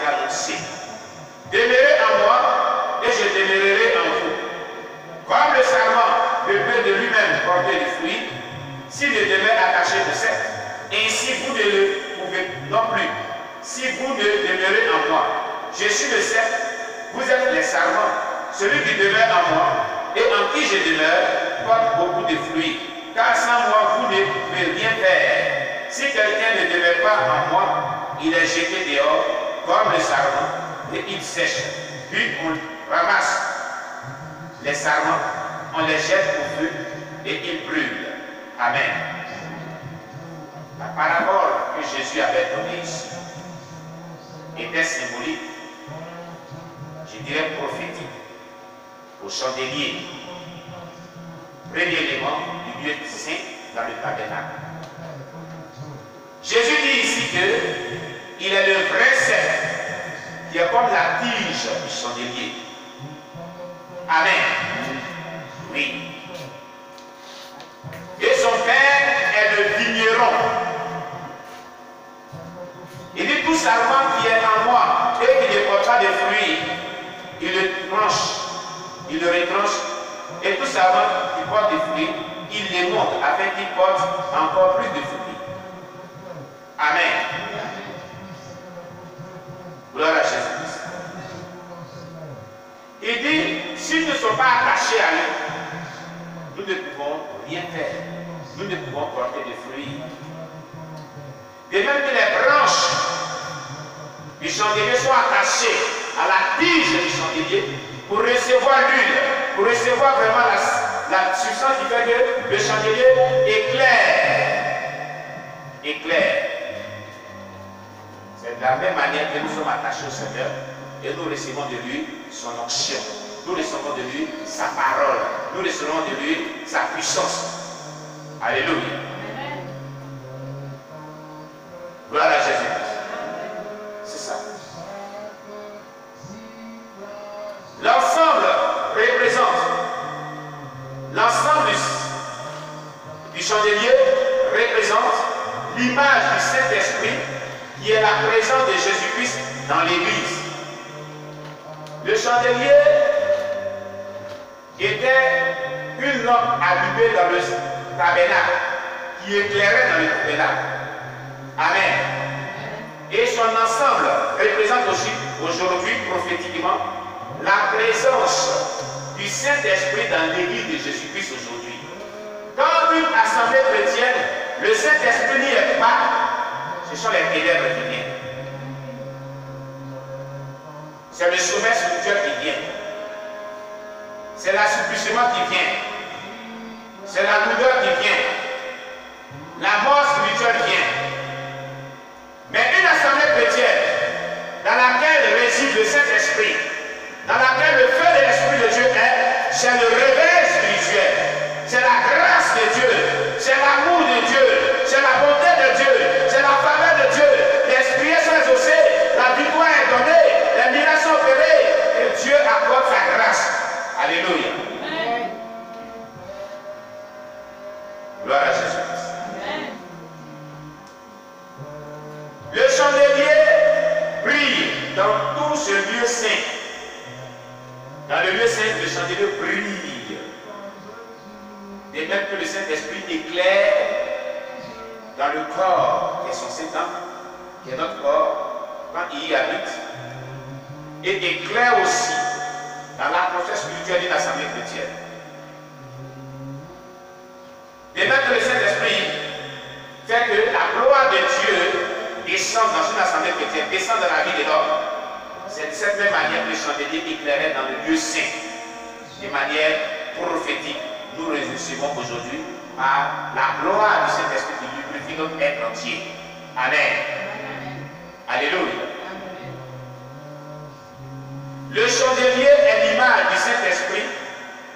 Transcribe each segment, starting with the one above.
annoncé. Demeurez en moi et je demeurerai en vous. Comme le sarment ne peut de lui-même porter des fruits, s'il ne demeure attaché de cep, ainsi vous ne le pouvez non plus, si vous ne demeurez en moi. Je suis le cep, vous êtes les sarments. Celui qui demeure en moi et en qui je demeure porte beaucoup de fruits, car sans moi vous ne pouvez rien faire. Si quelqu'un ne demeure pas en moi, il est jeté dehors comme le sarment et il sèche. Puis on ramasse les sarments, on les jette au feu et ils brûlent. Amen. La parabole que Jésus avait donnée ici était symbolique, je dirais prophétique, au chandelier. Premier élément du lieu saint dans le tabernacle. Jésus dit ici qu'il est le vrai cep, qui est comme la tige du chandelier. Amen. Oui. Et son père est le vigneron. Il dit tout sarment qui est en moi et qui ne porte pas de fruits, il le tranche, il le retranche. Et tout sarment qui porte des fruits, il les monte afin qu'il porte encore plus de fruits. Amen. Gloire à Jésus-Christ. Il dit, s'ils ne sont pas attachés à lui, nous ne pouvons rien faire. Nous ne pouvons porter de fruits. De même que les branches du chandelier sont attachées à la tige du chandelier pour recevoir l'huile, pour recevoir vraiment la substance qui fait que le chandelier éclaire. C'est de la même manière que nous sommes attachés au Seigneur et nous recevons de lui son onction. Nous recevons de lui sa parole. Nous recevons de lui sa puissance. Alléluia. Gloire à Jésus-Christ. C'est ça. L'ensemble représente, l'ensemble du chandelier représente l'image du Saint-Esprit qui est la présence de Jésus-Christ dans l'Église. Le chandelier était une lampe allumée dans le tabernacle qui éclairait dans le tabernacle. Amen. Et son ensemble représente aussi aujourd'hui prophétiquement la présence du Saint-Esprit dans l'Église de Jésus-Christ aujourd'hui. Dans une assemblée chrétienne, le Saint-Esprit n'y est pas, ce sont les ténèbres qui viennent. C'est le sommet spirituel qui vient. C'est l'assouplissement qui vient. C'est la douleur qui vient. La mort spirituelle vient. Mais une assemblée chrétienne dans laquelle réside le Saint-Esprit, dans laquelle le feu de l'Esprit de Dieu est, c'est le réveil spirituel. C'est la grâce de Dieu. C'est l'amour de Dieu. C'est la bonté de Dieu. C'est la faveur de Dieu. Les prières sont exaucées. La victoire est donnée. Les miracles sont opérés. Et Dieu accorde sa grâce. Alléluia. Amen. Gloire à Jésus-Christ. Le chandelier brille dans tout ce lieu saint. Dans le lieu saint, le chandelier brille. Et même que le Saint-Esprit éclaire dans le corps qui est son Saint-Temple, qui est notre corps, quand il y habite, et éclaire aussi dans l'atmosphère spirituelle d'une assemblée chrétienne. Et même que le Saint-Esprit fait que la gloire de Dieu descend dans une assemblée chrétienne, descend dans la vie de l'homme. C'est de cette même manière que le chandelier éclairait dans le lieu saint, de manière prophétique. Nous recevons aujourd'hui par la gloire du Saint-Esprit qui purifie notre être entier. Amen. Alléluia. Le chandelier est l'image du Saint-Esprit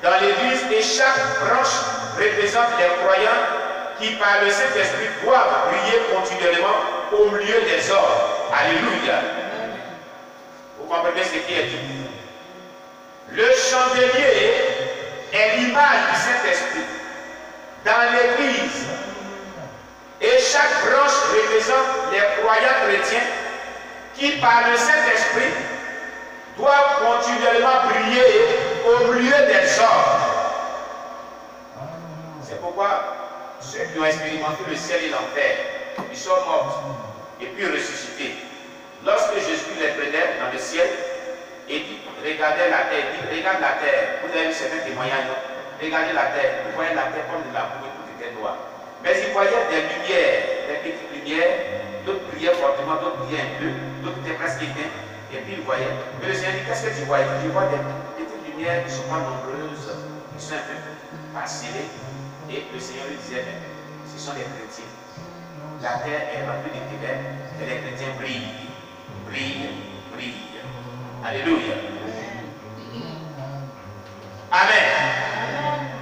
dans l'Église et chaque branche représente les croyants qui par le Saint-Esprit doivent briller continuellement au milieu des hommes. Alléluia. Vous comprenez ce qui est dit? Le chandelier est l'image du Saint-Esprit dans l'Église. Et chaque branche représente les croyants chrétiens qui par le Saint-Esprit doivent continuellement briller au milieu des hommes. C'est pourquoi ceux qui ont expérimenté le ciel et l'enfer, ils sont morts et puis ressuscités. Lorsque Jésus les prenait dans le ciel et dit, regardez la terre, il dit, regarde la terre, vous avez vu certains témoignages, regardez la terre, vous voyez la terre comme de la boue et tout était noir. Mais il voyait des lumières, des petites lumières, d'autres brillaient fortement, d'autres brillaient un peu, d'autres étaient presque éteints, et puis il voyait. Mais le Seigneur dit, qu'est-ce que tu vois? Je vois des petites lumières qui ne sont pas nombreuses, qui sont un peu parcellées. Et le Seigneur lui disait, mais ce sont des chrétiens. La terre est remplie de ténèbres, et les chrétiens brillent, brillent, brillent. Alléluia. Amen.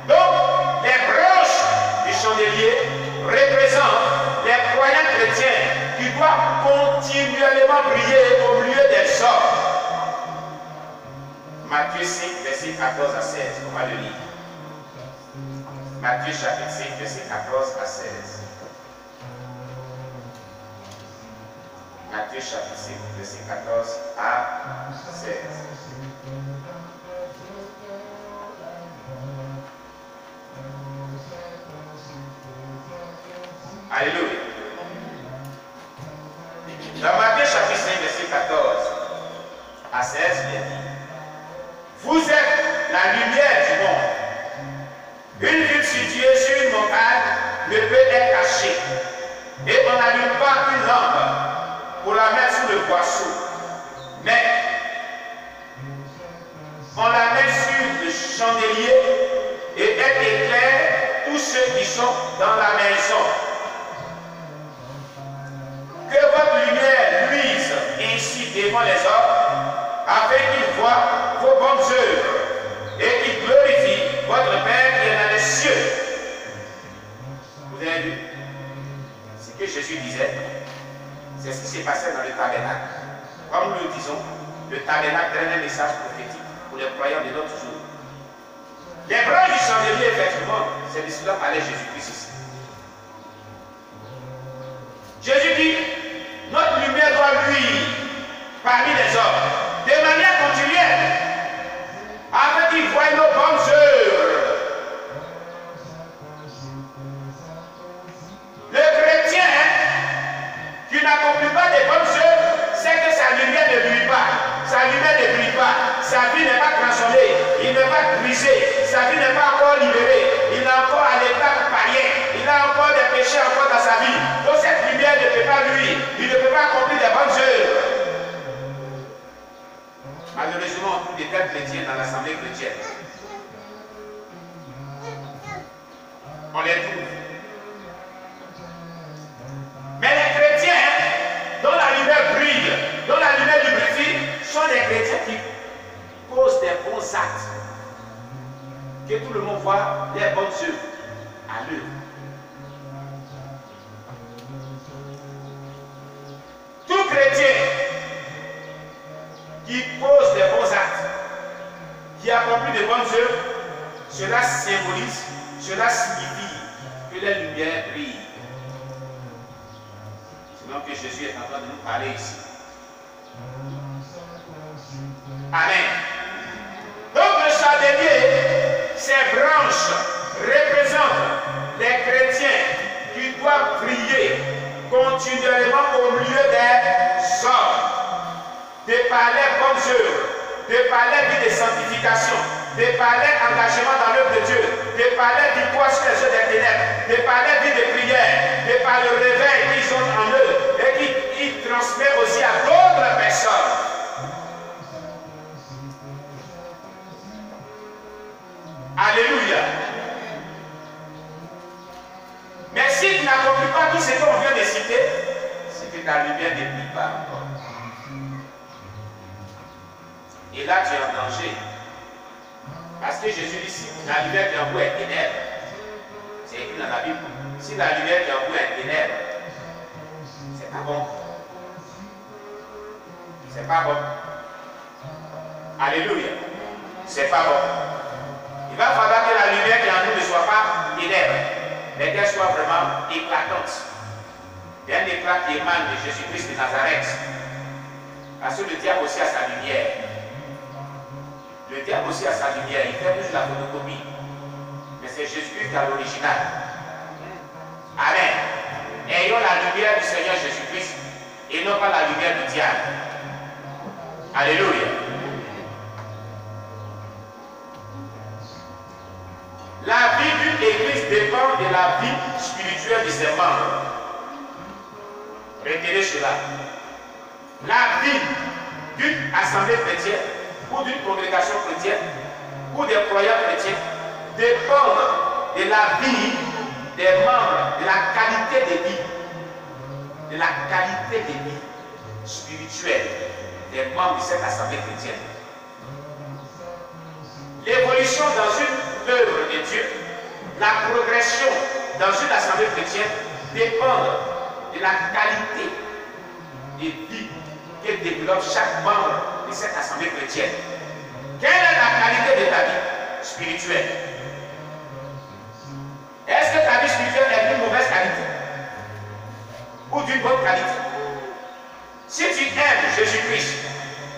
Donc, les branches du chandelier représentent les croyants chrétiens qui doivent continuellement briller au milieu des hommes. Matthieu 5, verset 14 à 16. On va le lire. Matthieu chapitre 5, verset 14 à 16. Matthieu chapitre 5, verset 14 à 16. Alléluia. Dans Matthieu chapitre 5, verset 14 à 16, il dit, vous êtes la lumière du monde. Une ville située sur une montagne ne peut être cachée. Et on n'allume pas une lampe pour la mettre sous le boisseau. Mais on la met sur le chandelier et elle éclaire tous ceux qui sont dans la maison. Que votre lumière luise ainsi devant les hommes, afin qu'ils voient vos bonnes œuvres et qu'ils glorifient votre Père qui est dans les cieux. Vous avez vu ce que Jésus disait? C'est ce qui s'est passé dans le tabernacle. Comme nous le disons, le tabernacle donne un message prophétique pour les croyants de notre jour. Les branches du chandelier, effectivement, c'est de cela parlait Jésus-Christ ici. Jésus dit, notre lumière doit luire parmi les hommes, de manière continuelle, afin qu'ils voient nos bonnes œuvres. Le chrétien qui n'accomplit pas des bonnes œuvres, c'est que sa lumière ne brille pas, sa lumière ne brille pas, sa vie n'est pas transformée, il n'est pas brisé, sa vie n'est pas encore libérée, il est encore à l'état païen, il a encore des péchés encore dans sa vie. Donc cette lumière ne peut pas lui, il ne peut pas accomplir des bonnes œuvres. Malheureusement, on trouve des têtes chrétiens dans l'assemblée chrétienne. On les trouve. Mais les chrétiens dont la lumière brille, dont la lumière lubrifie, sont des chrétiens qui posent des bons actes. Que tout le monde voit des bonnes œuvres à l'œuvre. Tout chrétien qui pose des bons actes, qui accomplit de bonnes œuvres, cela symbolise, cela signifie que la lumière brille. C'est donc que Jésus est en train de nous parler ici. Amen. Donc le chandelier, ces branches représentent les chrétiens qui doivent briller continuellement au milieu des hommes, de par les bonnes œuvres, de par les vies de sanctification, de par les engagements dans l'œuvre de Dieu, de par les victoires sur les yeux des ténèbres, de par les vies de prière, de par le réveil qu'ils ont en eux et qu'ils transmettent aussi à d'autres personnes. Alléluia. Mais si tu n'accomplis pas tout ce qu'on vient de citer, c'est que ta lumière ne brille pas encore. Et là, tu es en danger. Parce que Jésus dit, si la lumière qui en vous est ténèbre, c'est écrit dans la Bible, si la lumière qui en vous est ténèbre, c'est pas bon. C'est pas bon. Alléluia. C'est pas bon. Il va falloir que la lumière qui en nous ne soit pas ténèbre, mais qu'elle soit vraiment éclatante. Il y a un éclat qui émane de Jésus-Christ de Nazareth. Parce que le diable aussi a sa lumière. Le diable aussi a sa lumière. Il fait juste la photocopie. Mais c'est Jésus-Christ qui a l'original. Amen. Ayons la lumière du Seigneur Jésus-Christ et non pas la lumière du diable. Alléluia. La vie d'une église dépend de la vie spirituelle de ses membres. Retenez cela. La vie d'une assemblée chrétienne ou d'une congrégation chrétienne ou des croyants chrétiens dépend de la vie des membres, de la qualité de vie, de la qualité de vie spirituelle des membres de cette assemblée chrétienne. L'évolution dans une œuvre de Dieu, la progression dans une assemblée chrétienne dépendent de la qualité de vie que développe chaque membre de cette assemblée chrétienne. Quelle est la qualité de ta vie spirituelle? Est-ce que ta vie spirituelle est d'une mauvaise qualité ou d'une bonne qualité? Si tu aimes Jésus-Christ,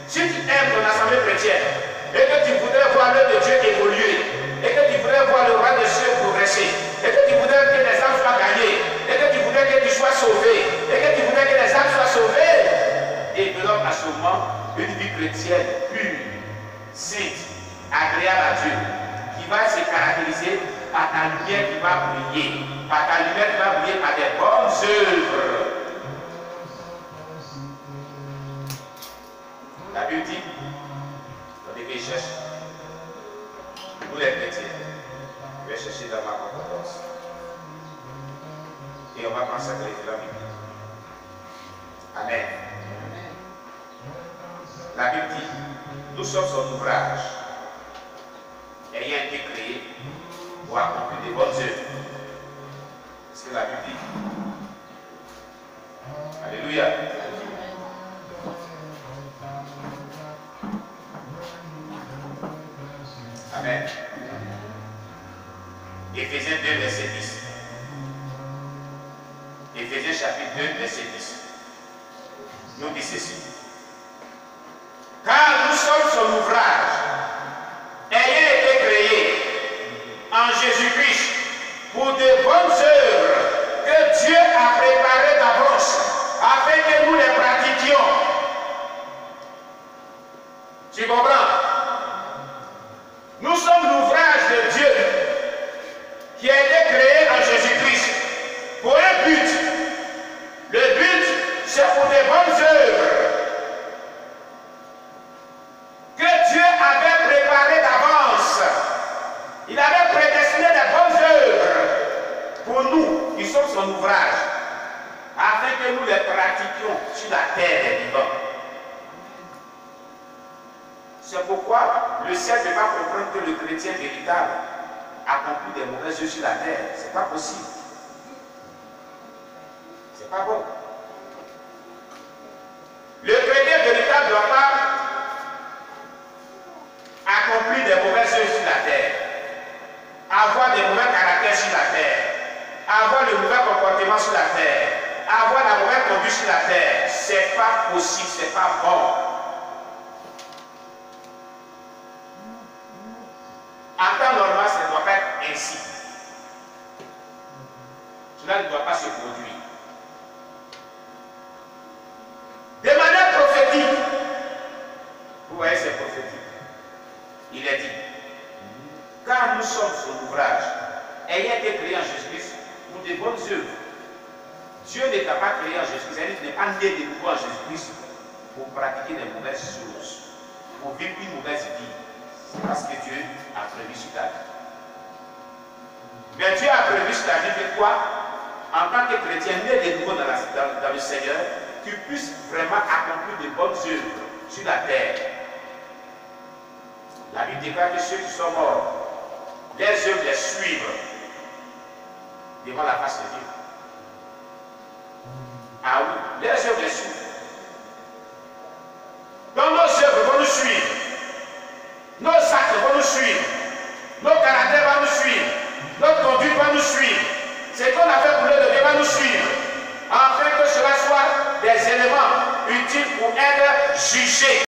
si tu aimes ton assemblée chrétienne, et que tu voudrais voir l'œuvre de Dieu évoluer, et que tu voudrais voir le roi des cieux progresser, et que tu voudrais que les âmes soient gagnées, et que tu voudrais que tu sois sauvé, et que tu voudrais que les âmes soient sauvées, développe à ce moment une vie chrétienne pure, sainte, agréable à Dieu, qui va se caractériser par ta lumière qui va briller, par ta lumière qui va briller par des bonnes œuvres. La Bible dit, dans les péchés, nous les chrétiens, je vais chercher dans ma concordance. Et on va consacrer la Bible. Amen. La Bible dit, nous sommes son ouvrage, ayant été créé pour accomplir des bonnes œuvres. C'est ce que la Bible dit. Alléluia. Amen. Éphésiens 2, verset 10. Éphésiens chapitre 2, verset 10. Nous dit ceci. Car nous sommes son ouvrage, ayant été créés en Jésus-Christ pour de bonnes œuvres que Dieu a préparées d'avance afin que nous les pratiquions. Tu comprends? Nous sommes l'ouvrage de Dieu qui a été créé en Jésus-Christ pour un but. Le but, c'est pour des bonnes œuvres que Dieu avait préparées d'avance. Il avait prédestiné des bonnes œuvres pour nous, qui sommes son ouvrage, afin que nous les pratiquions sur la terre des vivants. C'est pourquoi le ciel ne peut pas comprendre que le chrétien véritable accomplit des mauvaises œuvres sur la terre. Ce n'est pas possible. C'est pas bon. Le chrétien véritable ne doit pas accomplir des mauvaises œuvres sur la terre, avoir des mauvais caractères sur la terre, avoir le mauvais comportement sur la terre, avoir la mauvaise conduite sur la terre. C'est pas possible, c'est pas bon. En temps normal, ça ne doit pas être ainsi. Cela ne doit pas se produire. De manière prophétique, vous voyez, c'est prophétique. Il est dit, car nous sommes son ouvrage, ayant été créé en Jésus-Christ pour de bonnes œuvres. Dieu ne t'a pas créé en Jésus-Christ, il n'est pas né de nouveau en Jésus-Christ pour pratiquer des mauvaises choses, pour vivre une mauvaise vie. C'est parce que Dieu a prévu sur ta vie. Mais Dieu a prévu sur ta vie que toi, en tant que chrétien, né de nouveau dans le Seigneur, tu puisses vraiment accomplir de bonnes œuvres sur la terre. La Bible déclare que ceux qui sont morts, les œuvres les suivent devant la face de Dieu. Ah oui, les œuvres les suivent. Donc nos œuvres vont nous suivre. Nos actes vont nous suivre. Nos caractères vont nous suivre. Notre conduite va nous suivre. Ce qu'on a fait pour le Dieu va nous suivre. Afin que cela soit des éléments utiles pour être juger